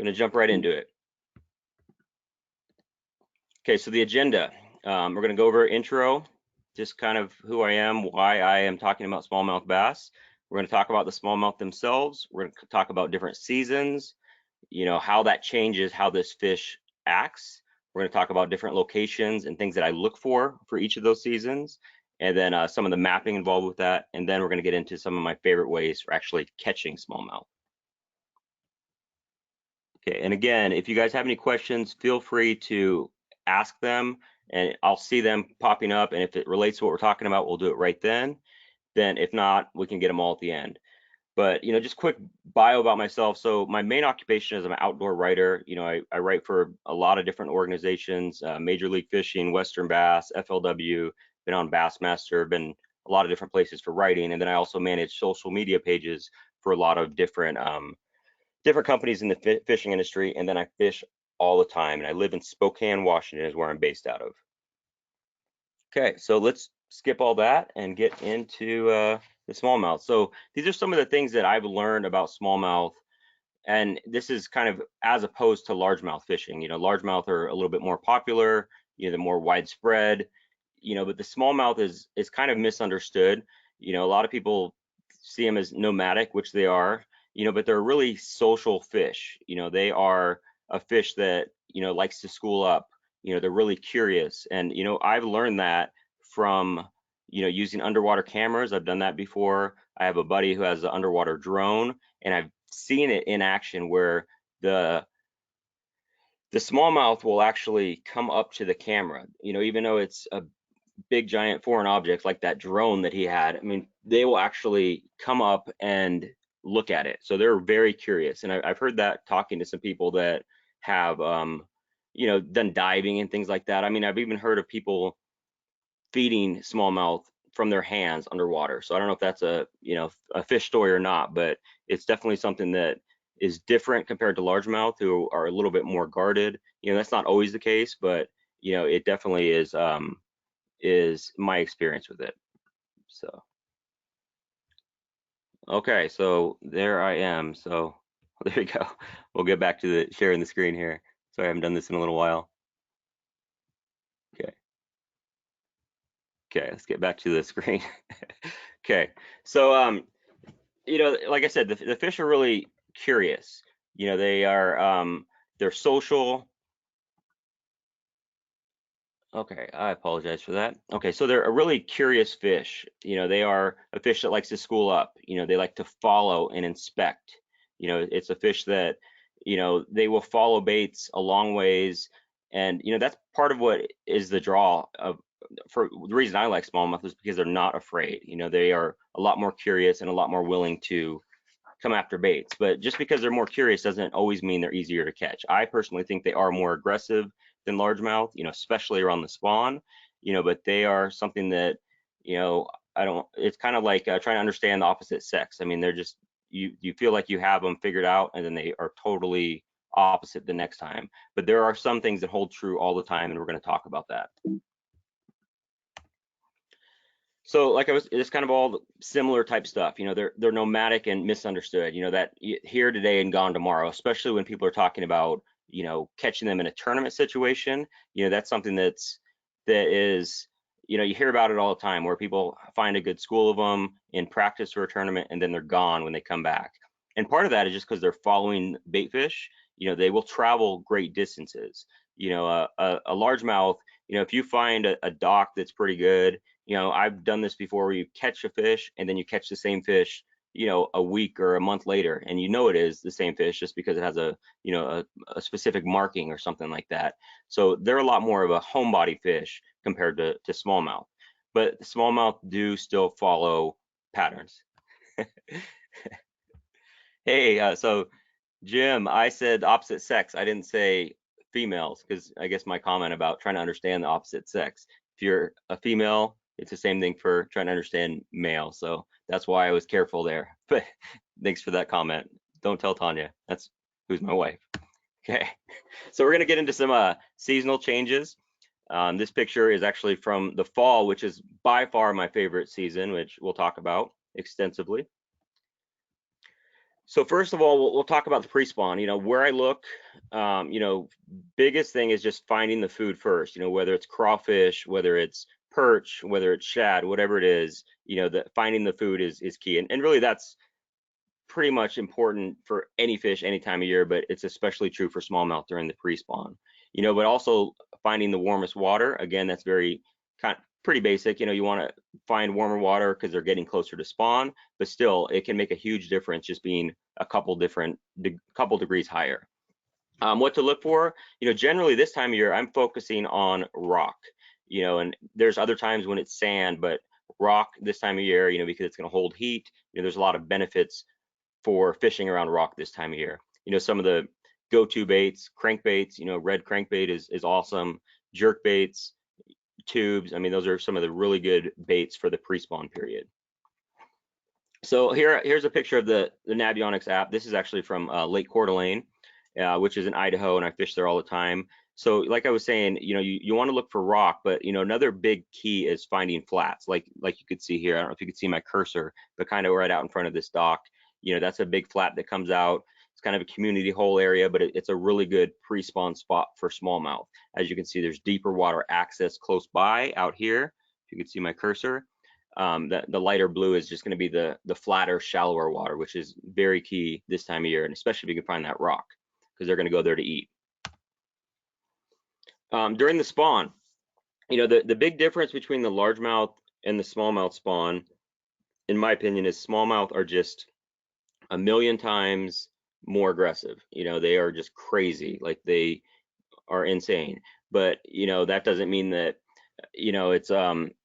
Going to jump right into it. Okay, so the agenda. We're going to go over intro, just kind of who I am, why I am talking about smallmouth bass. We're going to talk about the smallmouth themselves. We're going to talk about different seasons, how that changes how this fish acts. We're going to talk about different locations and things that I look for each of those seasons, and then some of the mapping involved with that. And then we're going to get into some of my favorite ways for actually catching smallmouth. Okay, and again, if you guys have any questions, feel free to ask them, and I'll see them popping up. And if it relates to what we're talking about, we'll do it right then. Then if not, we can get them all at the end. But just quick bio about myself. So my main occupation is I'm an outdoor writer. I write for a lot of different organizations, Major League Fishing, Western Bass, FLW, been on Bassmaster, been a lot of different places for writing. And then I also manage social media pages for a lot of different companies in the fishing industry. And then I fish all the time. And I live in Spokane, Washington is where I'm based out of. Okay, so let's skip all that and get into the smallmouth. So these are some of the things that I've learned about smallmouth, and this is kind of as opposed to largemouth fishing. Largemouth are a little bit more popular, they're more widespread, but the smallmouth is kind of misunderstood. A lot of people see them as nomadic, which they are, but they're really social fish. They are a fish that likes to school up. They're really curious, and I've learned that from using underwater cameras. I've done that before. I have a buddy who has an underwater drone, and I've seen it in action where the smallmouth will actually come up to the camera, even though it's a big giant foreign object like that drone that he had. I mean, they will actually come up and look at it. So they're very curious, and I've heard that talking to some people that have done diving and things like that. I mean, I've even heard of people feeding smallmouth from their hands underwater. So I don't know if that's a fish story or not, but it's definitely something that is different compared to largemouth, who are a little bit more guarded. That's not always the case, but it definitely is my experience with it. So okay, so there I am. So there we go. We'll get back to the sharing the screen here. Sorry, I haven't done this in a little while. Okay, let's get back to the screen. Okay, so like I said, the fish are really curious. They're social. Okay, I apologize for that. Okay, so they're a really curious fish. They are a fish that likes to school up. They like to follow and inspect. It's a fish that, they will follow baits a long ways. And, that's part of what is the draw for the reason I like smallmouth is because they're not afraid. They are a lot more curious and a lot more willing to come after baits. But just because they're more curious doesn't always mean they're easier to catch. I personally think they are more aggressive than largemouth, especially around the spawn, but they are something that, it's kind of like trying to understand the opposite sex. I mean, they're just, you feel like you have them figured out, and then they are totally opposite the next time. But there are some things that hold true all the time, and we're going to talk about that. So it's kind of all similar type stuff. They're nomadic and misunderstood. That here today and gone tomorrow, especially when people are talking about, catching them in a tournament situation. That's something that is, you hear about it all the time, where people find a good school of them in practice for a tournament, and then they're gone when they come back. And part of that is just because they're following bait fish. They will travel great distances. A largemouth, if you find a dock that's pretty good, I've done this before, where you catch a fish and then you catch the same fish, a week or a month later, and it is the same fish just because it has a specific marking or something like that. So they're a lot more of a homebody fish compared to smallmouth, but smallmouth do still follow patterns. Hey, so Jim, I said opposite sex. I didn't say females, because I guess my comment about trying to understand the opposite sex. If you're a female, it's the same thing for trying to understand male. So that's why I was careful there. But thanks for that comment. Don't tell Tanya. That's who's my wife. Okay. So we're gonna get into some seasonal changes. This picture is actually from the fall, which is by far my favorite season, which we'll talk about extensively. So first of all, we'll talk about the pre-spawn. Where I look, biggest thing is just finding the food first. Whether it's crawfish, whether it's perch, whether it's shad, whatever it is, finding the food is key. And really that's pretty much important for any fish any time of year, but it's especially true for smallmouth during the pre-spawn. But also finding the warmest water. Again, that's pretty basic. You want to find warmer water because they're getting closer to spawn, but still it can make a huge difference just being a couple degrees higher. What to look for, generally this time of year I'm focusing on rock, and there's other times when it's sand, but rock this time of year, because it's going to hold heat. There's a lot of benefits for fishing around rock this time of year. Some of the go-to baits, crankbaits, red crankbait is awesome. Jerk baits, tubes. I mean, those are some of the really good baits for the pre-spawn period. So here's a picture of the Navionics app. This is actually from Lake Coeur d'Alene, which is in Idaho, and I fish there all the time. So like I was saying, you want to look for rock, but another big key is finding flats. Like you could see here. I don't know if you could see my cursor, but kind of right out in front of this dock. That's a big flat that comes out. It's kind of a community hole area, but it's a really good pre-spawn spot for smallmouth. As you can see, there's deeper water access close by out here. If you could see my cursor. The lighter blue is just going to be the flatter, shallower water, which is very key this time of year, and especially if you can find that rock, because they're going to go there to eat. During the spawn, the big difference between the largemouth and the smallmouth spawn, in my opinion, is smallmouth are just a million times more aggressive. They are just crazy, like they are insane. But that doesn't mean that it's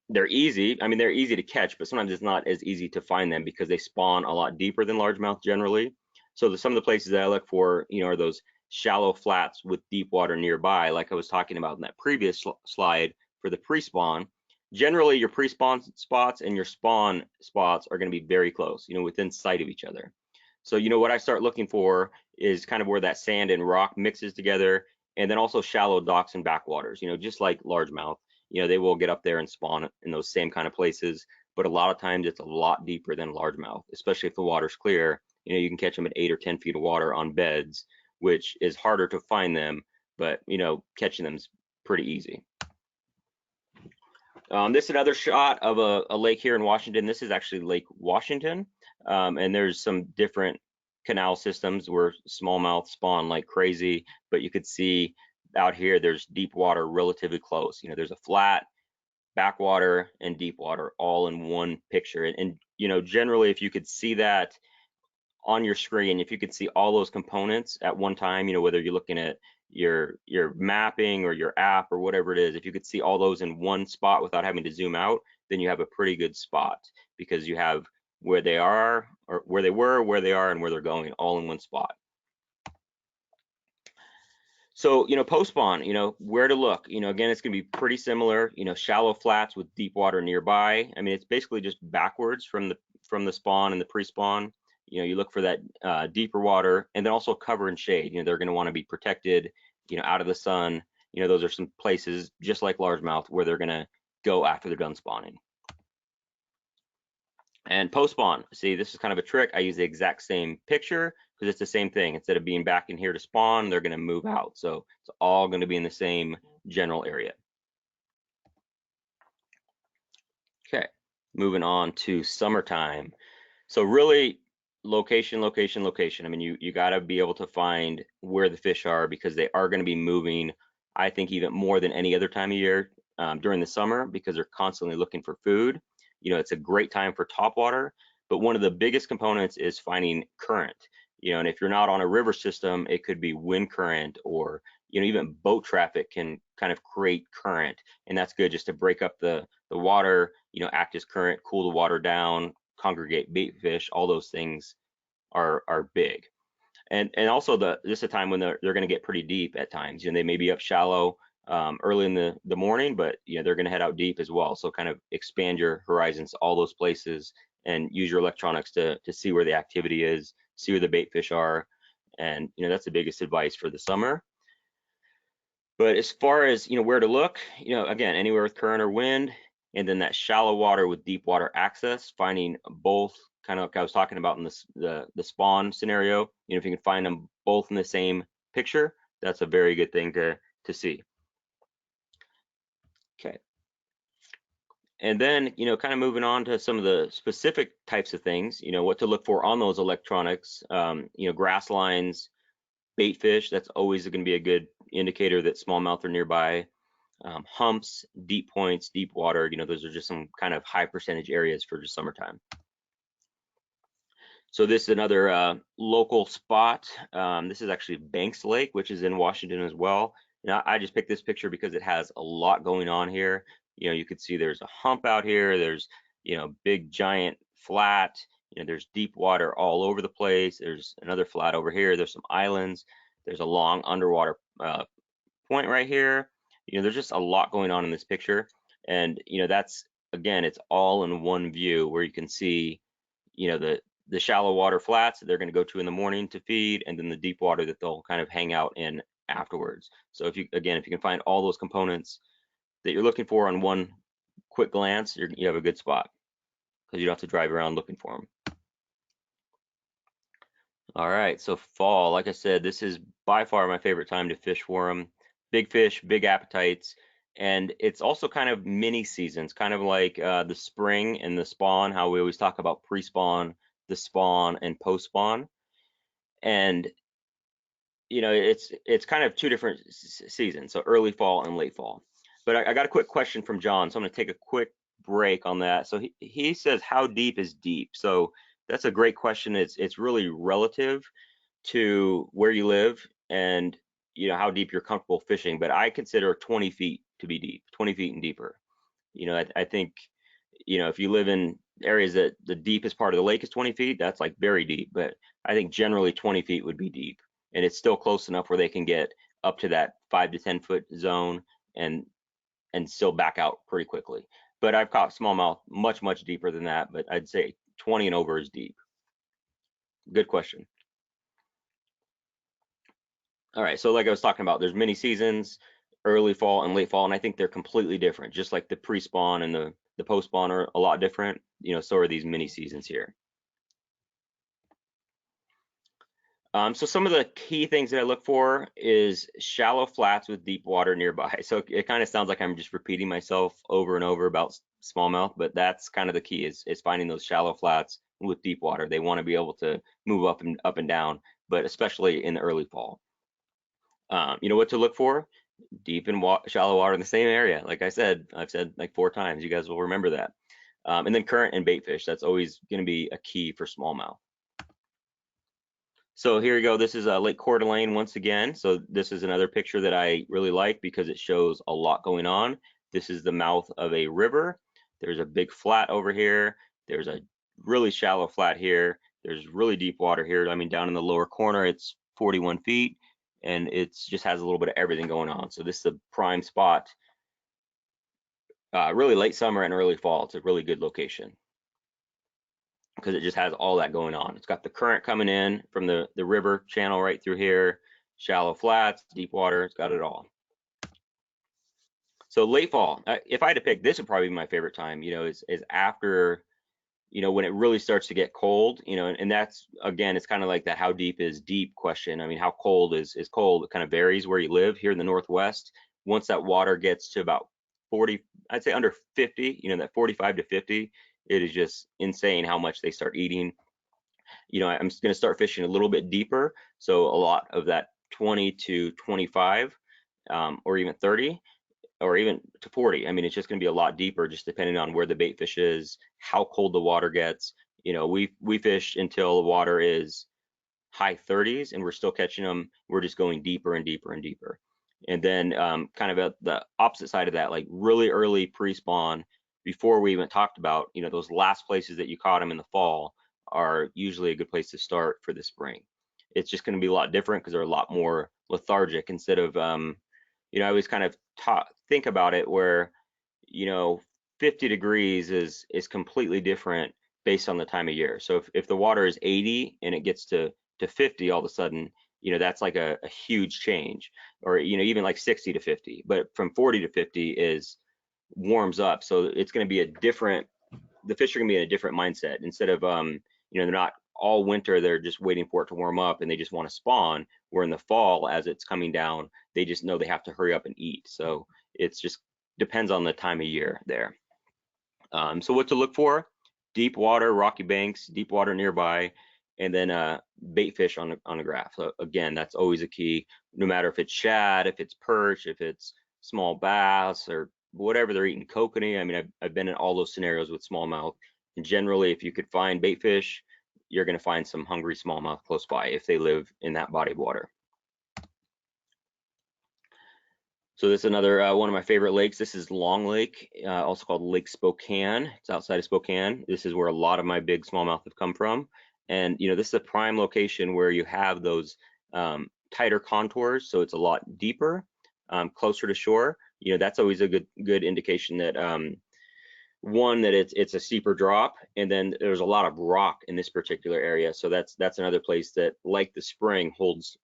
they're easy. I mean, they're easy to catch, but sometimes it's not as easy to find them because they spawn a lot deeper than largemouth generally. So some of the places that I look for, are those shallow flats with deep water nearby, like I was talking about in that previous slide for the pre-spawn. Generally, your pre-spawn spots and your spawn spots are going to be very close, within sight of each other. So, what I start looking for is kind of where that sand and rock mixes together, and then also shallow docks and backwaters, just like largemouth. They will get up there and spawn in those same kind of places, but a lot of times it's a lot deeper than largemouth, especially if the water's clear. You can catch them at 8 or 10 feet of water on beds, which is harder to find them, but catching them is pretty easy. This is another shot of a lake here in Washington. This is actually Lake Washington, and there's some different canal systems where smallmouth spawn like crazy, but you could see out here there's deep water relatively close. There's a flat, backwater, and deep water all in one picture. And generally, if you could see that on your screen, if you could see all those components at one time, whether you're looking at your mapping or your app or whatever it is, if you could see all those in one spot without having to zoom out, then you have a pretty good spot, because you have where they are, or where they were, where they are, and where they're going all in one spot. So, post spawn, where to look, again, it's going to be pretty similar, shallow flats with deep water nearby. I mean, it's basically just backwards from the spawn and the pre-spawn. You look for that deeper water, and then also cover and shade. They're going to want to be protected, out of the sun. Those are some places just like largemouth where they're going to go after they're done spawning. And post spawn, see, this is kind of a trick. I use the exact same picture because it's the same thing. Instead of being back in here to spawn, they're going to move out. So it's all going to be in the same general area. Okay, moving on to summertime. So really, location, location, location. I mean, you got to be able to find where the fish are, because they are going to be moving, I think, even more than any other time of year during the summer, because they're constantly looking for food. It's a great time for topwater, but one of the biggest components is finding current. And if you're not on a river system, it could be wind current, or even boat traffic can kind of create current, and that's good just to break up the water, act as current, cool the water down, congregate bait fish. All those things are big. And also this is a time when they're going to get pretty deep at times. They may be up shallow early in the morning, but they're going to head out deep as well. So kind of expand your horizons to all those places, and use your electronics to see where the activity is, see where the bait fish are. And that's the biggest advice for the summer. But as far as where to look, again, anywhere with current or wind, and then that shallow water with deep water access, finding both kind of like I was talking about in this the spawn scenario. You know, if you can find them both in the same picture, that's a very good thing to see. Okay. And then, you know, kind of moving on to some of the specific types of things, you know, what to look for on those electronics, you know, grass lines, bait fish, that's always going to be a good indicator that smallmouth are nearby. Humps, deep points, deep water, you know, those are just some kind of high percentage areas for the summertime. So this is another local spot. This is actually Banks Lake, which is in Washington as well. Now, I just picked this picture because it has a lot going on here. You know, you could see there's a hump out here. There's, you know, big giant flat. You know, there's deep water all over the place. There's another flat over here. There's some islands. There's a long underwater point right here. You know, there's just a lot going on in this picture. And, you know, that's, again, it's all in one view where you can see, you know, the shallow water flats that they're going to go to in the morning to feed, and then the deep water that they'll kind of hang out in afterwards. So if you, again, if you can find all those components that you're looking for on one quick glance, you have a good spot because you don't have to drive around looking for them. All right, so fall, like I said, this is by far my favorite time to fish for them. Big fish, big appetites, and it's also kind of mini seasons, kind of like the spring and the spawn, how we always talk about pre-spawn, the spawn, and post-spawn. And you know, it's kind of two different seasons, so early fall and late fall. But I got a quick question from John, so I'm going to take a quick break on that. So he says, how deep is deep? So that's a great question. It's really relative to where you live and, you know, how deep you're comfortable fishing. But I consider 20 feet to be deep, 20 feet and deeper. You know, I think, you know, if you live in areas that the deepest part of the lake is 20 feet, that's like very deep. But I think generally 20 feet would be deep, and it's still close enough where they can get up to that 5 to 10 foot zone and still back out pretty quickly. But I've caught smallmouth much deeper than that, but I'd say 20 and over is deep. Good question. All right, so like I was talking about, there's many seasons, early fall and late fall, and I think they're completely different. Just like the pre-spawn and the post-spawn are a lot different, you know, so are these mini seasons here. So some of the key things that I look for is shallow flats with deep water nearby. So it kind of sounds like I'm just repeating myself over and over about smallmouth, but that's kind of the key is finding those shallow flats with deep water. They want to be able to move up and down, but especially in the early fall. You know what to look for? Deep and shallow water in the same area. Like I said, I've said like 4 times. You guys will remember that. And then current and bait fish. That's always going to be a key for smallmouth. So here you go. This is Lake Coeur d'Alene once again. So this is another picture that I really like because it shows a lot going on. This is the mouth of a river. There's a big flat over here. There's a really shallow flat here. There's really deep water here. I mean, down in the lower corner, it's 41 feet, and it's just has a little bit of everything going on. So this is a prime spot. Really late summer and early fall. It's a really good location because it just has all that going on. It's got the current coming in from the river channel right through here, shallow flats, deep water, it's got it all. So late fall, if I had to pick, this would probably be my favorite time, you know, is after, you know, when it really starts to get cold, you know, and that's, again, it's kind of like that how deep is deep question. I mean, how cold is cold? It kind of varies where you live here in the Northwest. Once that water gets to about 40, I'd say under 50, you know, that 45 to 50, it is just insane how much they start eating. You know, I'm going to start fishing a little bit deeper. So a lot of that 20 to 25 or even 30 or even to 40. I mean, it's just going to be a lot deeper just depending on where the bait fish is, how cold the water gets. You know, we fish until the water is high 30s and we're still catching them. We're just going deeper and deeper and deeper. And then kind of at the opposite side of that, like really early pre-spawn, before we even talked about, you know, those last places that you caught them in the fall are usually a good place to start for the spring. It's just going to be a lot different because they're a lot more lethargic instead of, you know, I always kind of think about it where, you know, 50 degrees is completely different based on the time of year. So if the water is 80 and it gets to 50 all of a sudden, you know, that's like a huge change, or, you know, even like 60 to 50, but from 40 to 50 is warms up. So it's going to be a different, the fish are going to be in a different mindset. Instead of, you know, they're not all winter, they're just waiting for it to warm up and they just want to spawn. Where in the fall, as it's coming down, they just know they have to hurry up and eat. So it's just depends on the time of year there. So what to look for: deep water, rocky banks, deep water nearby, and then bait fish on the graph. So again, that's always a key, no matter if it's shad, if it's perch, if it's small bass, or whatever they're eating, kokanee. I mean, I've been in all those scenarios with smallmouth, and generally, if you could find bait fish, you're going to find some hungry smallmouth close by if they live in that body of water. So this is another one of my favorite lakes. This is Long Lake, also called Lake Spokane. It's outside of Spokane. This is where a lot of my big smallmouth have come from. And you know, this is a prime location where you have those tighter contours, so it's a lot deeper, closer to shore. You know, that's always a good indication that one, that it's a steeper drop, and then there's a lot of rock in this particular area. So that's another place that, like the spring, holds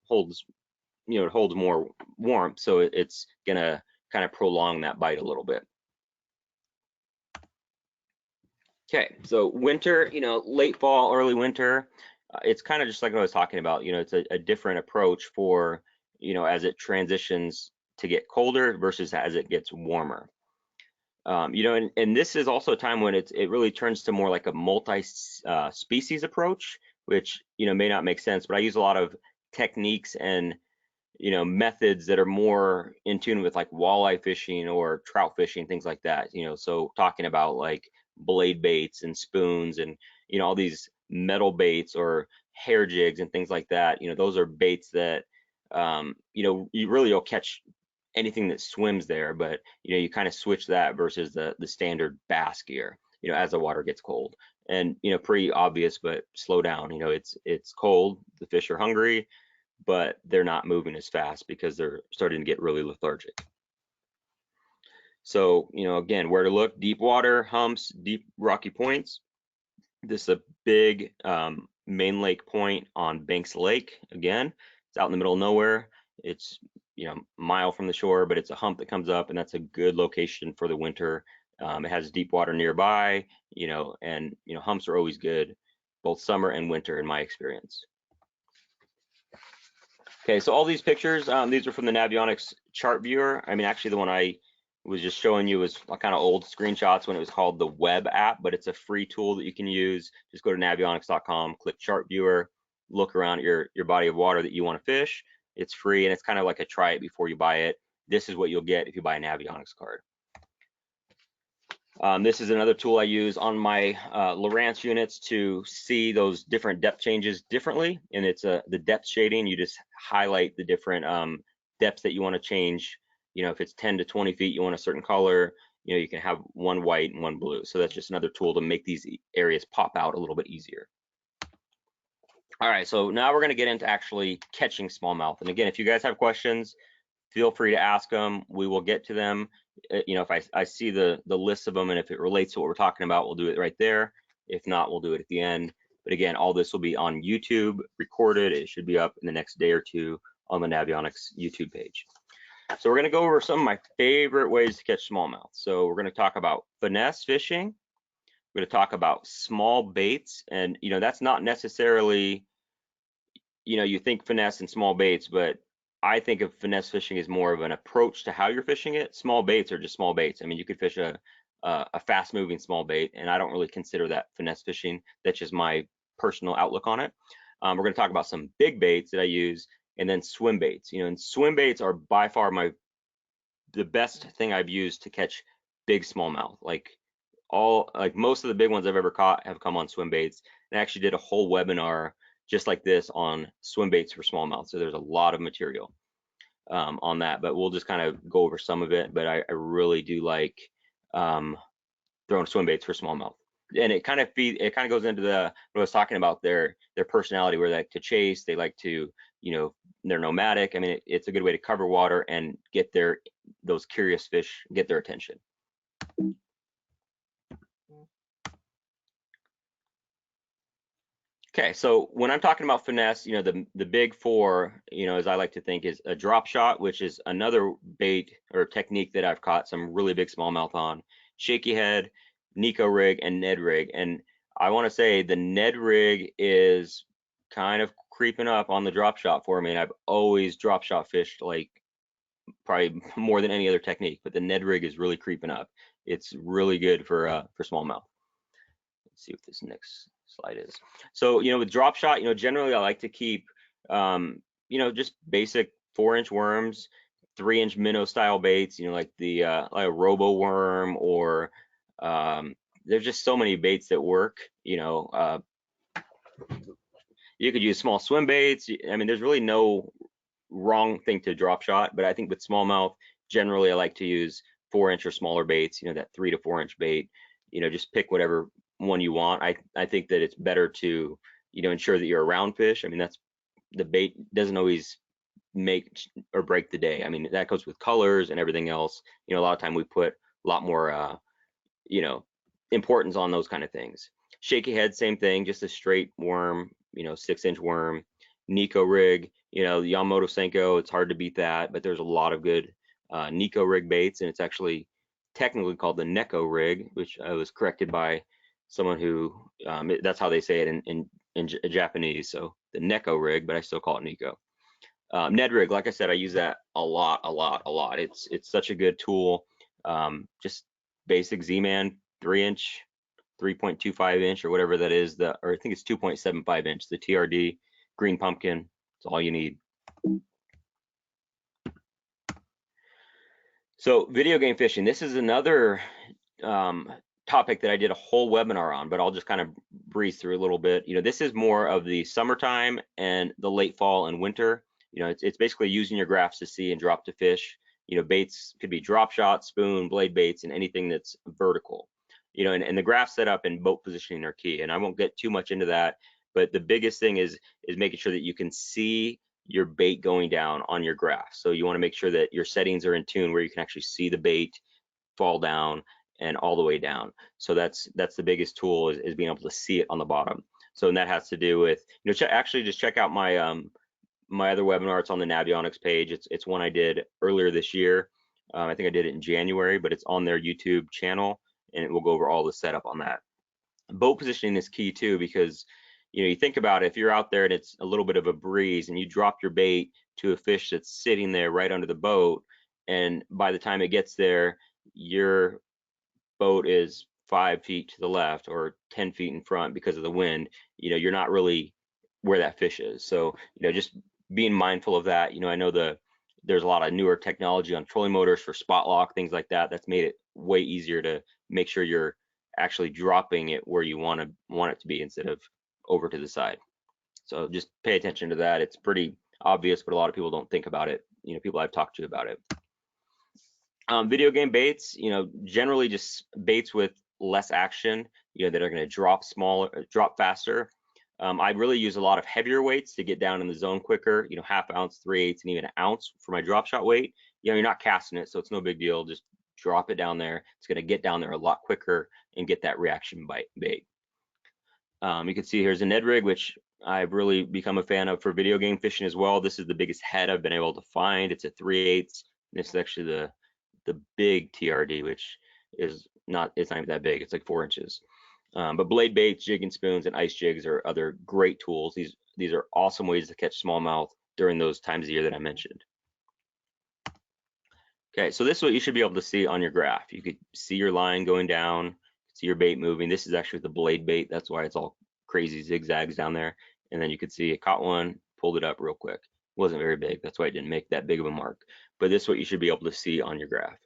you know, it holds more warmth, so it's gonna kind of prolong that bite a little bit. Okay, so winter, you know, late fall, early winter, it's kind of just like what I was talking about. You know, it's a different approach for, you know, as it transitions to get colder versus as it gets warmer. You know, and this is also a time when it really turns to more like a multi-species approach, which, you know, may not make sense, but I use a lot of techniques and, you know, methods that are more in tune with like walleye fishing or trout fishing, things like that. You know, so talking about like blade baits and spoons and, you know, all these metal baits or hair jigs and things like that. You know, those are baits that, you know, you'll catch anything that swims there, but you know, you kind of switch that versus the standard bass gear, you know, as the water gets cold. And you know, pretty obvious, but slow down. You know, it's cold, the fish are hungry, but they're not moving as fast because they're starting to get really lethargic. So, you know, again, where to look: deep water, humps, deep rocky points. This is a big main lake point on Banks Lake. Again, it's out in the middle of nowhere. It's, you know, a mile from the shore, but it's a hump that comes up, and that's a good location for the winter. It has deep water nearby, you know, and you know, humps are always good, both summer and winter in my experience. Okay, so all these pictures, these are from the Navionics chart viewer. I mean, actually, the one I was just showing you was kind of old screenshots when it was called the web app, but it's a free tool that you can use. Just go to navionics.com, click chart viewer, look around at your body of water that you want to fish. It's free, and it's kind of like a try it before you buy it. This is what you'll get if you buy a Navionics card. This is another tool I use on my Lowrance units to see those different depth changes differently, and it's the depth shading. You just highlight the different depths that you want to change. You know, if it's 10 to 20 feet, you want a certain color. You know, you can have one white and one blue. So that's just another tool to make these areas pop out a little bit easier. All right, so now we're going to get into actually catching smallmouth. And again, if you guys have questions, feel free to ask them. We will get to them. You know, if I see the list of them, and if it relates to what we're talking about, we'll do it right there. If not, we'll do it at the end. But again, all this will be on YouTube, recorded. It should be up in the next day or two on the Navionics YouTube page. So we're going to go over some of my favorite ways to catch smallmouth. So we're going to talk about finesse fishing. We're going to talk about small baits, and you know, that's not necessarily, you know, you think finesse and small baits, but I think of finesse fishing as more of an approach to how you're fishing it. Small baits are just small baits. I mean, you could fish a fast moving small bait, and I don't really consider that finesse fishing. That's just my personal outlook on it. We're going to talk about some big baits that I use, and then swim baits. You know, and swim baits are by far the best thing I've used to catch big smallmouth. Like most of the big ones I've ever caught have come on swim baits. And I actually did a whole webinar just like this on swim baits for smallmouth. So there's a lot of material on that, but we'll just kind of go over some of it. But I really do like throwing swim baits for smallmouth. And it kind of goes into what I was talking about, their personality, where they like to chase, they like to, you know, they're nomadic. I mean, it's a good way to cover water and get those curious fish, get their attention. Okay, so when I'm talking about finesse, you know, the big four, you know, as I like to think, is a drop shot, which is another bait or technique that I've caught some really big smallmouth on, shaky head, Nico rig, and Ned rig. And I want to say the Ned rig is kind of creeping up on the drop shot for me, and I've always drop shot fished like probably more than any other technique, but the Ned rig is really creeping up. It's really good for smallmouth. Let's see what this next slide is. So, with drop shot, generally I like to keep, just basic 4-inch worms, 3-inch minnow style baits, like the like a robo worm, or there's just so many baits that work. You could use small swim baits. I mean, there's really no wrong thing to drop shot, but I think with smallmouth, generally I like to use 4-inch or smaller baits, that 3 to 4-inch bait. Just pick whatever one you want. I think that it's better to, ensure that you're a round fish. I mean, that's the bait doesn't always make or break the day. I mean, that goes with colors and everything else. A lot of time we put a lot more, importance on those kind of things. Shaky head, same thing, just a straight worm, 6-inch worm. Nico rig, Yamamoto Senko, it's hard to beat that, but there's a lot of good Nico rig baits, and it's actually technically called the Neko rig, which I was corrected by someone who, that's how they say it in Japanese, so the Neko rig, but I still call it Nico. Ned rig, like I said, I use that a lot. It's such a good tool. Just basic Z-Man 3-inch, 3.25 inch or whatever that is, or I think it's 2.75 inch, the TRD green pumpkin. It's all you need. So video game fishing, this is another topic that I did a whole webinar on, but I'll just kind of breeze through a little bit. This is more of the summertime and the late fall and winter. It's basically using your graphs to see and drop to fish. Baits could be drop shot, spoon, blade baits, and anything that's vertical. And the graph setup and boat positioning are key. And I won't get too much into that, but the biggest thing is making sure that you can see your bait going down on your graph. So you want to make sure that your settings are in tune where you can actually see the bait fall down and all the way down. So that's the biggest tool is being able to see it on the bottom. So and that has to do with, actually just check out my my other webinar. It's on the Navionics page. It's one I did earlier this year. I think I did it in January, but it's on their YouTube channel, and we'll go over all the setup on that. Boat positioning is key too, because you think about it, if you're out there and it's a little bit of a breeze and you drop your bait to a fish that's sitting there right under the boat, and by the time it gets there, your boat is 5 feet to the left or 10 feet in front because of the wind, you're not really where that fish is. So, just being mindful of that. I know there's a lot of newer technology on trolling motors for spot lock, things like that. That's made it way easier to make sure you're actually dropping it where you want it to be instead of over to the side. So just pay attention to that. It's pretty obvious, but a lot of people don't think about it. People I've talked to about it. Video game baits, generally just baits with less action, that are going to drop faster. I really use a lot of heavier weights to get down in the zone quicker, 1/2 ounce, 3/8, and even an ounce for my drop shot weight. You're not casting it, so it's no big deal. Just drop it down there. It's going to get down there a lot quicker and get that reaction bait. You can see here's a Ned rig, which I've really become a fan of for video game fishing as well. This is the biggest head I've been able to find. It's a 3/8. This is actually the big TRD, which is it's not even that big. It's like 4 inches. But blade baits, jig and spoons, and ice jigs are other great tools. These are awesome ways to catch smallmouth during those times of year that I mentioned. Okay, so this is what you should be able to see on your graph. You could see your line going down, see your bait moving. This is actually the blade bait. That's why it's all crazy zigzags down there. And then you could see it caught one, pulled it up real quick. It wasn't very big. That's why it didn't make that big of a mark. But this is what you should be able to see on your graph.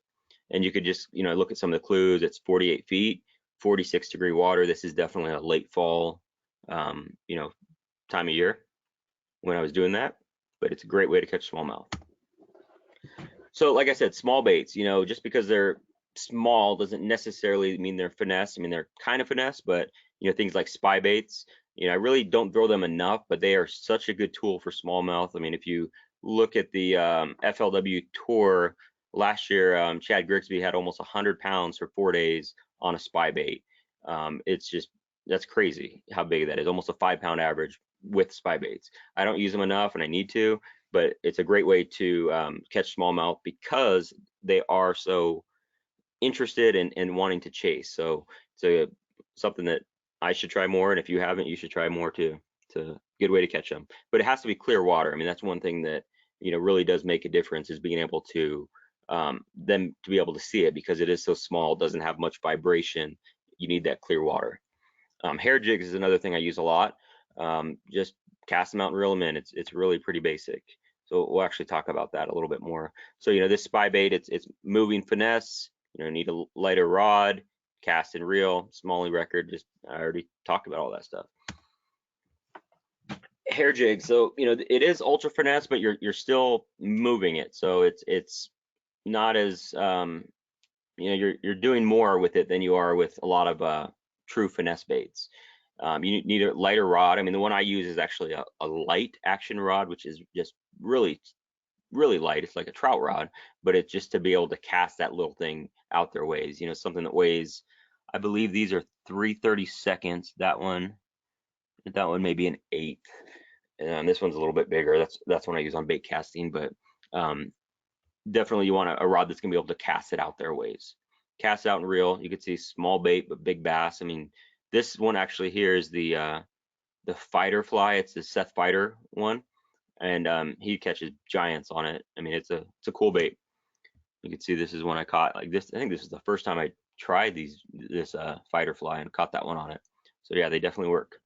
And you could just, look at some of the clues. It's 48 feet, 46-degree water. This is definitely a late fall, time of year when I was doing that. But it's a great way to catch smallmouth. So like I said, small baits, just because they're small doesn't necessarily mean they're finesse. I mean, they're kind of finesse, but things like spy baits, I really don't throw them enough, but they are such a good tool for smallmouth. I mean, if you look at the FLW tour last year, Chad Grigsby had almost 100 pounds for 4 days on a spy bait. That's crazy how big that is, almost a 5-pound average with spy baits. I don't use them enough, and I need to, but it's a great way to catch smallmouth because they are so interested in wanting to chase. So it's something that I should try more, and if you haven't, you should try more too. It's a good way to catch them. But it has to be clear water. I mean, that's one thing that really does make a difference, is being able to them to be able to see it, because it is so small, it doesn't have much vibration. You need that clear water. Hair jigs is another thing I use a lot. Just cast them out and reel them in. It's really pretty basic. So we'll actually talk about that a little bit more. So this spy bait, it's moving finesse. Need a lighter rod, cast and reel, Smalley record. Just I already talked about all that stuff. Hair jig. So it is ultra finesse, but you're still moving it. So it's not as you're doing more with it than you are with a lot of true finesse baits. You need a lighter rod. I mean, the one I use is actually a light action rod, which is just really, really light. It's like a trout rod, but it's just to be able to cast that little thing out there ways. Something that weighs, I believe these are 3/32. That one may be an 1/8. This one's a little bit bigger. That's one I use on bait casting, but definitely you want a rod that's gonna be able to cast it out there ways. Cast out and reel. You can see small bait but big bass. I mean, this one actually here is the fighter fly. It's the Seth Fighter one, and he catches giants on it. I mean, it's a cool bait. You can see this is one I caught like this. I think this is the first time I tried this fighter fly and caught that one on it. So yeah, they definitely work.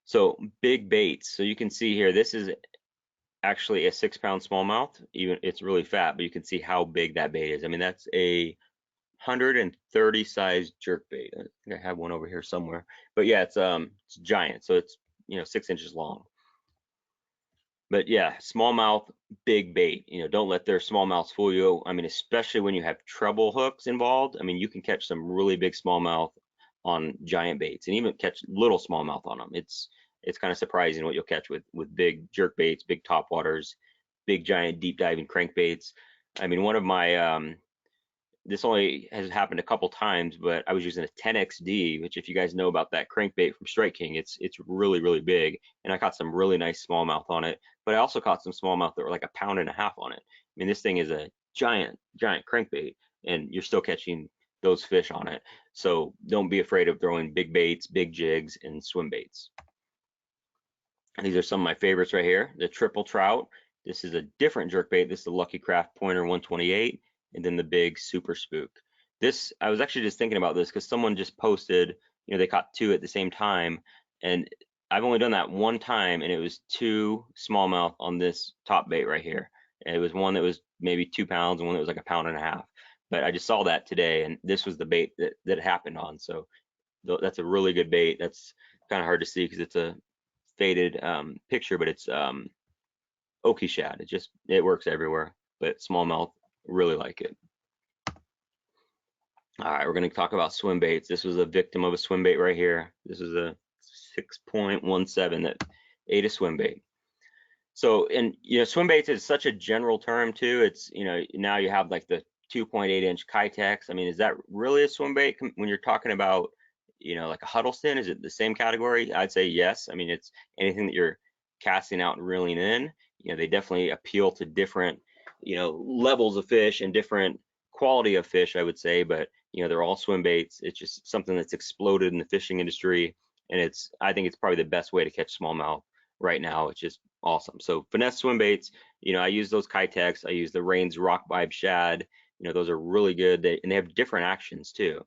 So big baits. So you can see here, this is actually a 6-pound smallmouth. Even it's really fat, but you can see how big that bait is. I mean, that's a 130 size jerk bait. I think I have one over here somewhere. But yeah, it's giant. So it's 6 inches long. But yeah, smallmouth, big bait. Don't let their smallmouths fool you. I mean, especially when you have treble hooks involved. I mean, you can catch some really big smallmouth on giant baits, and even catch little smallmouth on them. It's kind of surprising what you'll catch with big jerk baits, big top waters, big giant deep diving crankbaits. I mean, one of my this only has happened a couple times, but I was using a 10XD, which if you guys know about that crankbait from Strike King, it's really, really big. And I caught some really nice smallmouth on it, but I also caught some smallmouth that were like 1.5 pounds on it. I mean, this thing is a giant crankbait, and you're still catching those fish on it. So don't be afraid of throwing big baits, big jigs, and swim baits. And these are some of my favorites right here. The triple trout. This is a different jerk bait. This is the Lucky Craft Pointer 128. And then the big super spook. This, I was actually just thinking about this because someone just posted, they caught 2 at the same time, and I've only done that one time, and it was 2 smallmouth on this top bait right here. And it was one that was maybe 2 pounds and one that was like 1.5 pounds. But I just saw that today, and this was the bait that it happened on. So that's a really good bait. That's kind of hard to see because it's a faded picture, but it's okie shad. It works everywhere, but smallmouth, really like it. All right, we're going to talk about swim baits. This was a victim of a swim bait right here. This is a 6.17 that ate a swim bait. So, and swim baits is such a general term too. It's now you have like the 2.8-inch Kitex. I mean, is that really a swim bait when you're talking about like a Huddleston? Is it the same category? I'd say yes. I mean, it's anything that you're casting out and reeling in. They definitely appeal to different levels of fish and different quality of fish, I would say, but they're all swim baits. It's just something that's exploded in the fishing industry, and I think it's probably the best way to catch smallmouth right now. It's just awesome. So Finesse swim baits, I use those Kitex. I use the Rains Rock Vibe Shad. Those are really good, and they have different actions too.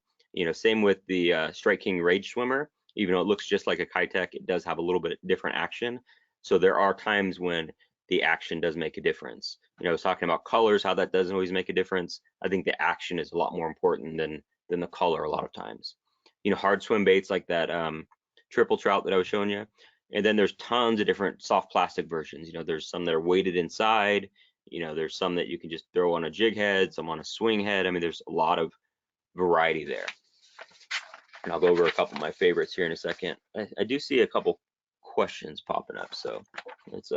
Same with the Strike King Rage Swimmer. Even though it looks just like a Kitech, it does have a little bit different action. So there are times when the action does make a difference. I was talking about colors, how that doesn't always make a difference. I think the action is a lot more important than the color a lot of times. Hard swim baits like that triple trout that I was showing you. And then there's tons of different soft plastic versions. There's some that are weighted inside. There's some that you can just throw on a jig head, some on a swing head. I mean, there's a lot of variety there. And I'll go over a couple of my favorites here in a second. I do see a couple questions popping up, so let's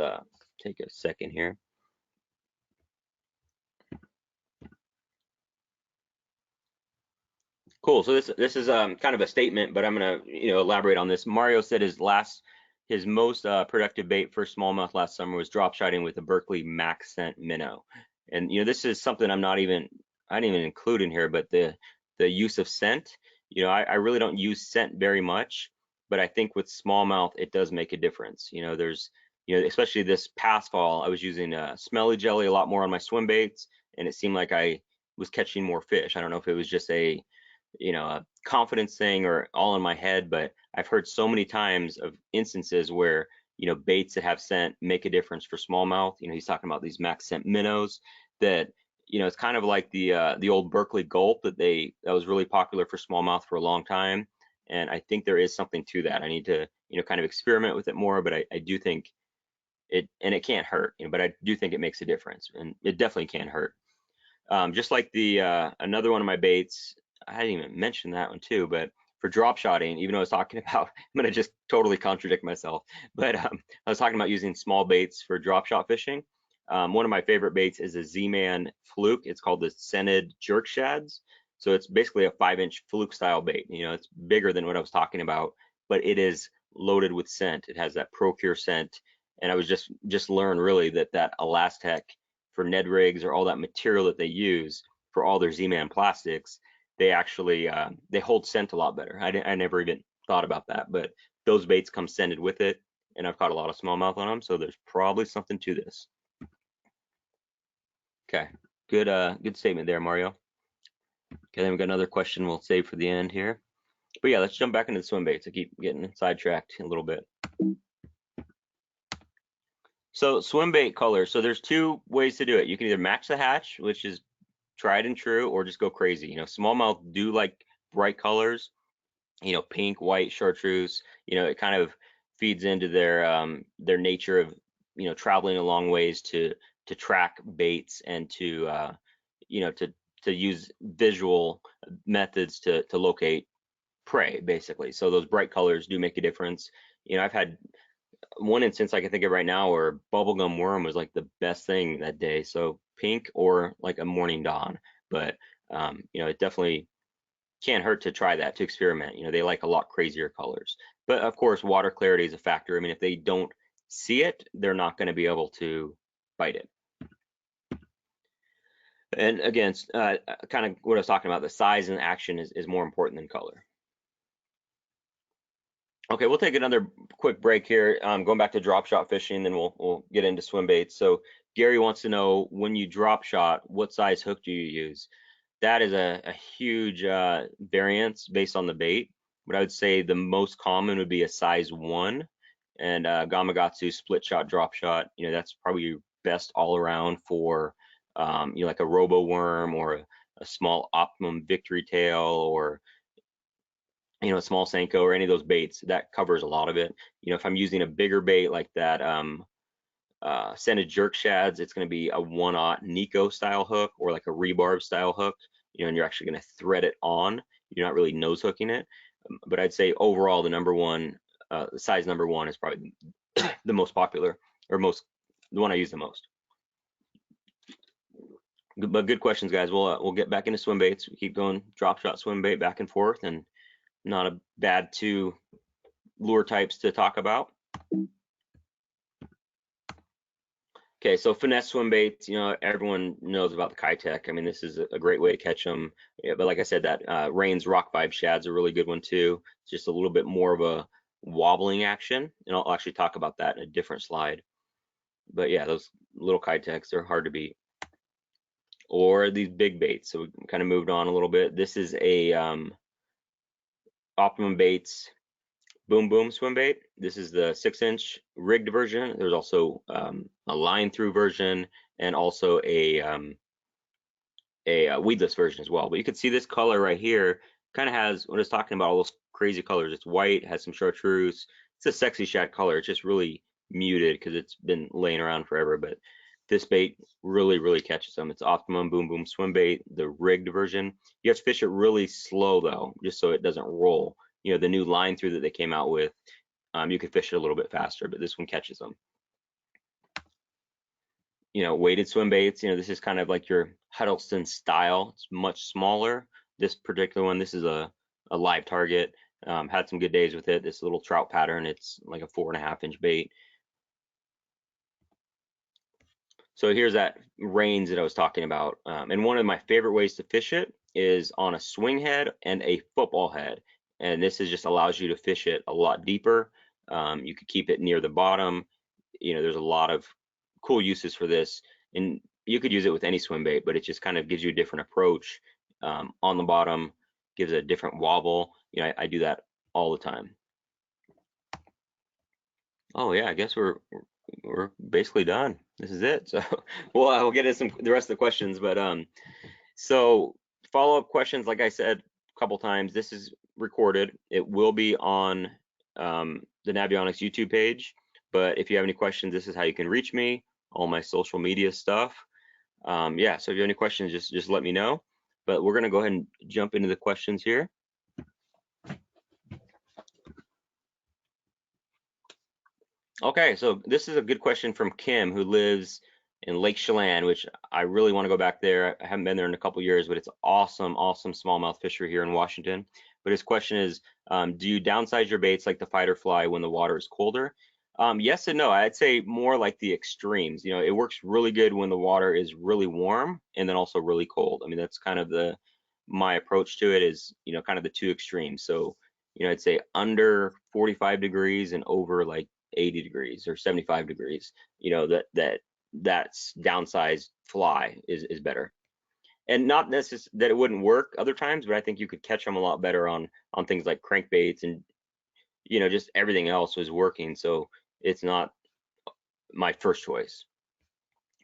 take a second here. Cool. So this is kind of a statement, but I'm gonna elaborate on this. Mario said his most productive bait for smallmouth last summer was drop shotting with a Berkeley Max Scent minnow. And this is something I didn't even include in here, but the use of scent. You know, I really don't use scent very much, but I think with smallmouth, it does make a difference. You know, there's, you know, especially this past fall, I was using smelly jelly a lot more on my swim baits, and it seemed like I was catching more fish. I don't know if it was just a, you know, a confidence thing or all in my head, but I've heard so many times of instances where, you know, baits that have scent make a difference for smallmouth. You know, he's talking about these max scent minnows that, you know, it's kind of like the old Berkeley gulp that was really popular for smallmouth for a long time. And I think there is something to that. I need to, you know, kind of experiment with it more, but I do think it can't hurt, you know, but I do think it makes a difference, and it definitely can't hurt. Just like the another one of my baits, I didn't even mention that one too, but for drop shotting, even though I was talking about, I'm gonna just totally contradict myself, but I was talking about using small baits for drop shot fishing. One of my favorite baits is a Z-Man fluke. It's called the scented jerk shads. So it's basically a 5-inch fluke style bait. You know, it's bigger than what I was talking about, but it is loaded with scent. It has that Procure scent, and I was just learned really that Elastec for Ned rigs or all that material that they use for all their Z-Man plastics, they actually they hold scent a lot better. I never even thought about that, but those baits come scented with it, and I've caught a lot of smallmouth on them, so there's probably something to this. Okay, good statement there, Mario. Okay, then we got another question we'll save for the end here. But yeah, let's jump back into the swim baits. I keep getting sidetracked a little bit. So Swimbait colors. So there's two ways to do it. You can either match the hatch, which is tried and true, or just go crazy. You know, smallmouth do like bright colors. You know, pink, white, chartreuse. You know, it kind of feeds into their nature of, you know, traveling a long ways to track baits and to you know, to use visual methods to locate prey, basically. So those bright colors do make a difference. You know, I've had one instance I can think of right now where bubblegum worm was like the best thing that day. So pink or like a morning dawn. But you know, it definitely can't hurt to try that, to experiment. You know, they like a lot crazier colors. But of course, water clarity is a factor. I mean, if they don't see it, they're not going to be able to bite it. And again, kind of what I was talking about, the size and action is more important than color. Okay, we'll take another quick break here. Going back to drop shot fishing, then we'll get into swim baits. So Gary wants to know, when you drop shot, what size hook do you use? That is a huge variance based on the bait. But I would say the most common would be a size 1, and Gamakatsu split shot drop shot. You know, that's probably your best all around for you know, like a robo worm or a small Optimum Victory Tail, or you know, a small Senko or any of those baits. That covers a lot of it. You know, if I'm using a bigger bait like that scented jerk shads, it's going to be a 1/0 Nico style hook or like a rebarb style hook, you know, and you're actually going to thread it on. You're not really nose hooking it. But I'd say overall, the size number 1 is probably the most popular, or the one I use the most. But good questions, guys. We'll get back into swim baits. We keep going drop shot swim bait back and forth, and not a bad 2 lure types to talk about. Okay, so finesse swim baits, you know, everyone knows about the Kitech. I mean, this is a great way to catch them. Yeah, but like I said, that Rain's Rock Vibe Shad's a really good one too. It's just a little bit more of a wobbling action, and I'll actually talk about that in a different slide. But yeah, those little Kitechs, they're hard to beat. Or these big baits. So we kind of moved on a little bit. This is a Optimum Baits Boom Boom swim bait. This is the 6-inch rigged version. There's also a line through version, and also a weedless version as well. But you can see this color right here kind of has what I was talking about, all those crazy colors. It's white, has some chartreuse. It's a sexy shad color. It's just really muted because it's been laying around forever. But this bait really catches them. It's Optimum Boom Boom swim bait, the rigged version. You have to fish it really slow though, just so it doesn't roll. You know, the new line through that they came out with, you could fish it a little bit faster, but this one catches them. You know, weighted swim baits, you know, this is kind of like your Huddleston style. It's much smaller. This particular one, this is a live target. Had some good days with it. This little trout pattern, it's like a 4.5-inch bait. So here's that Rains that I was talking about. And one of my favorite ways to fish it is on a swing head and a football head. And this is just allows you to fish it a lot deeper. You could keep it near the bottom. There's a lot of cool uses for this, and you could use it with any swim bait, but it just kind of gives you a different approach on the bottom, gives a different wobble. I do that all the time. Oh yeah, I guess we're basically done. This is it. So we'll get into the rest of the questions, but so follow-up questions, like I said a couple times, this is recorded. It will be on the Navionics YouTube page, but if you have any questions, this is how you can reach me, all my social media stuff. Yeah, so if you have any questions, just let me know. But we're gonna go ahead and jump into the questions here. Okay, so this is a good question from Kim, who lives in Lake Chelan, which I really want to go back there. I haven't been there in a couple years, but it's awesome smallmouth fishery here in Washington. But his question is, do you downsize your baits like the fight or fly when the water is colder? Yes and no. I'd say more like the extremes. It works really good when the water is really warm and then also really cold. I mean, that's kind of my approach to it is, kind of the two extremes. So, I'd say under 45 degrees and over like 80 degrees or 75 degrees, that's downsized fly is better. And not necessarily that it wouldn't work other times, but I think you could catch them a lot better on things like crankbaits, and just everything else was working. So it's not my first choice.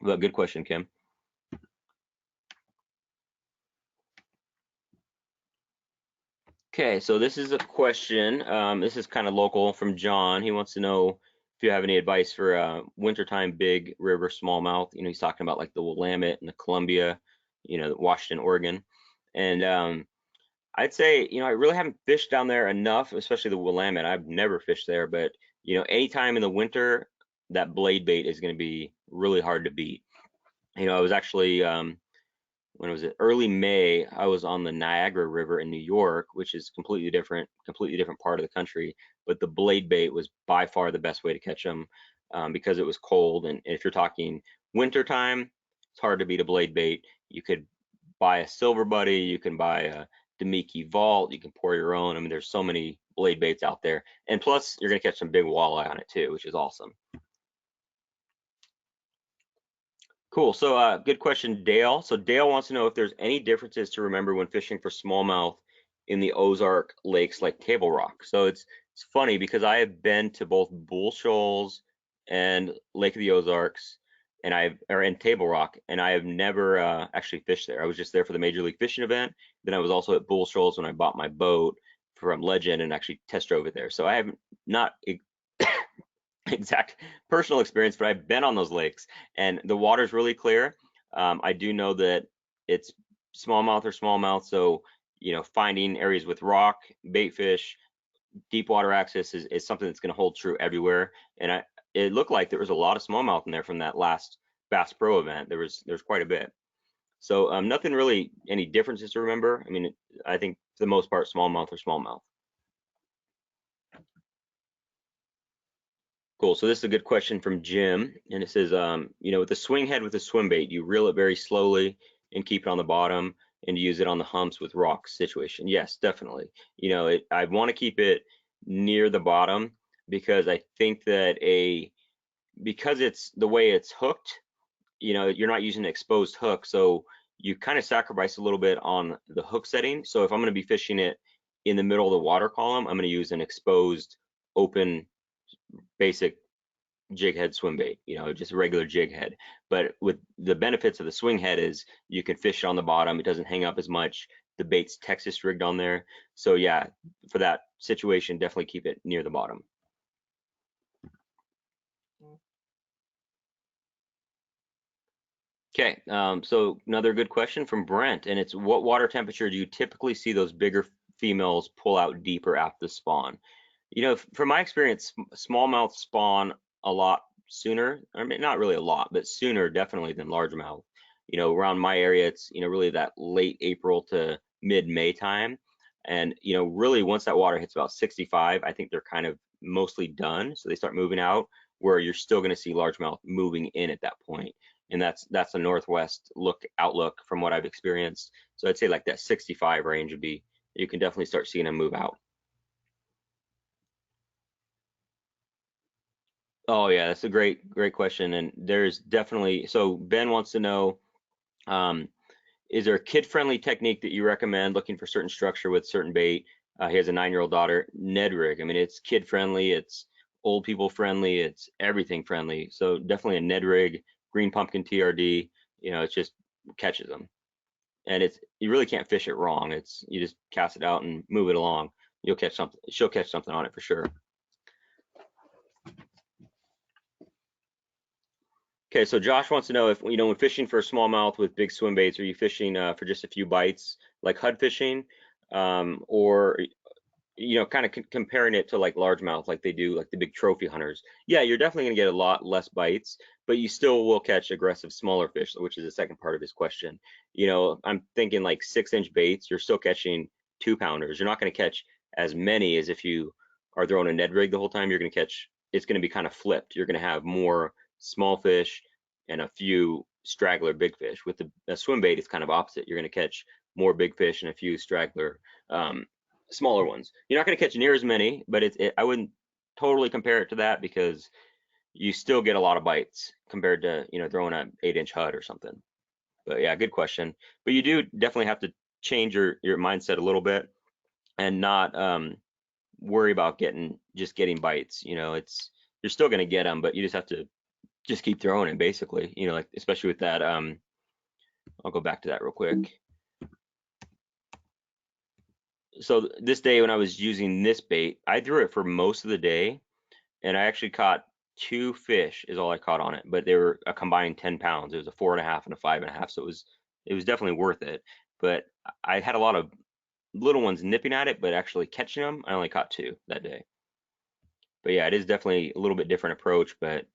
But good question, Kim. Okay, so this is a question. This is kind of local from John. He wants to know if you have any advice for wintertime big river smallmouth. He's talking about like the Willamette and the Columbia, Washington, Oregon. And I'd say, I really haven't fished down there enough, especially the Willamette. I've never fished there, but anytime in the winter, that blade bait is going to be really hard to beat. I was actually when was it, early May, I was on the Niagara River in New York, which is completely different part of the country. But the blade bait was by far the best way to catch them because it was cold. And if you're talking winter time, it's hard to beat a blade bait. You could buy a silver buddy, you can buy a Demiki Vault, you can pour your own. I mean, there's so many blade baits out there. And plus, you're gonna catch some big walleye on it too, which is awesome. Cool. So good question, Dale. So Dale wants to know if there's any differences to remember when fishing for smallmouth in the Ozark lakes like Table Rock. So it's funny because I have been to both Bull Shoals and Lake of the Ozarks, and in Table Rock, and I have never actually fished there. I was just there for the Major League Fishing event. Then I was also at Bull Shoals when I bought my boat from Legend and actually test drove it there. So I have not exact personal experience, but I've been on those lakes and the water's really clear. I do know that it's smallmouth, so finding areas with rock, bait fish, deep water access is something that's going to hold true everywhere. And it looked like there was a lot of smallmouth in there from that last Bass Pro event. There's quite a bit. So nothing really, any differences to remember. I mean, I think for the most part, smallmouth or smallmouth. Cool. So this is a good question from Jim, and it says, with the swing head with the swim bait, you reel it very slowly and keep it on the bottom and use it on the humps with rock situation. Yes, definitely. I want to keep it near the bottom because I think that because it's the way it's hooked, you're not using an exposed hook, so you kind of sacrifice a little bit on the hook setting. So if I'm going to be fishing it in the middle of the water column, I'm going to use an exposed, open, basic jig head swim bait, just a regular jig head. But with the benefits of the swing head is you can fish it on the bottom. It doesn't hang up as much. The bait's Texas rigged on there. So yeah, for that situation, definitely keep it near the bottom. Okay, so another good question from Brent, and it's what water temperature do you typically see those bigger females pull out deeper after the spawn? From my experience, smallmouth spawn a lot sooner. I mean, not really a lot, but sooner definitely than largemouth. Around my area, it's really that late April to mid-May time, and really once that water hits about 65, I think they're kind of mostly done. So they start moving out, where you're still going to see largemouth moving in at that point. and that's a northwest outlook from what I've experienced. So I'd say like that 65 range would be, you can definitely start seeing them move out. Oh yeah, that's a great question, and there's definitely, so Ben wants to know, um, is there a kid-friendly technique that you recommend looking for certain structure with certain bait? He has a 9-year-old daughter. Ned rig. I mean, it's kid-friendly, it's old people friendly, it's everything friendly. So definitely a Ned rig, green pumpkin TRD. You know, it's just catches them, and it's, you really can't fish it wrong. It's, you just cast it out and move it along. You'll catch something. She'll catch something on it for sure. Okay, so Josh wants to know if, you know, when fishing for a smallmouth with big swim baits, are you fishing for just a few bites, like HUD fishing, or, you know, kind of comparing it to like largemouth, like they do, like the big trophy hunters? Yeah, you're definitely going to get a lot less bites, but you still will catch aggressive smaller fish, which is the second part of his question. You know, I'm thinking like 6-inch baits, you're still catching 2-pounders. You're not going to catch as many as if you are throwing a Ned rig the whole time. You're going to catch, it's going to be kind of flipped. You're going to have more small fish and a few straggler big fish. With a swim bait, it's kind of opposite. You're going to catch more big fish and a few straggler smaller ones. You're not going to catch near as many, but I wouldn't totally compare it to that, because you still get a lot of bites compared to, you know, throwing an 8-inch HUD or something. But yeah, good question. But you do definitely have to change your mindset a little bit, and not worry about getting bites. You know, it's, you're still going to get them, but you just have to just keep throwing it, basically. You know, like especially with that. I'll go back to that real quick. So this day when I was using this bait, I threw it for most of the day, and I actually caught 2 fish is all I caught on it, but they were a combined 10 pounds. It was a 4.5 and a 5.5, so it was definitely worth it. But I had a lot of little ones nipping at it, but actually catching them, I only caught 2 that day. But yeah, it is definitely a little bit different approach, but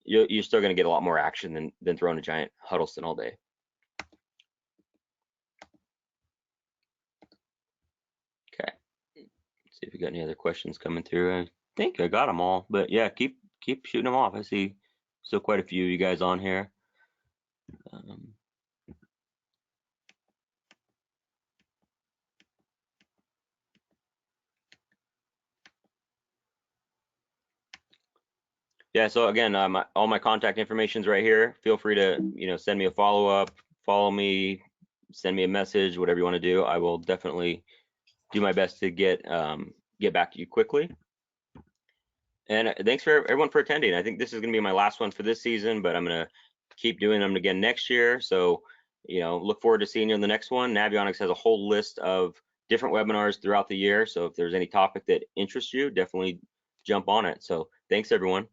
you're still going to get a lot more action than throwing a giant Huddleston all day. Okay, let's see if we got any other questions coming through. I think I got them all, but yeah, keep shooting them off. I see still quite a few of you guys on here. Yeah, so again, all my contact information is right here. Feel free to, you know, send me a follow-up, follow me, send me a message, whatever you want to do. I will definitely do my best to get back to you quickly. And thanks for everyone for attending. I think this is going to be my last one for this season, but I'm going to keep doing them again next year. So, you know, look forward to seeing you in the next one. Navionics has a whole list of different webinars throughout the year. So if there's any topic that interests you, definitely jump on it. So thanks, everyone.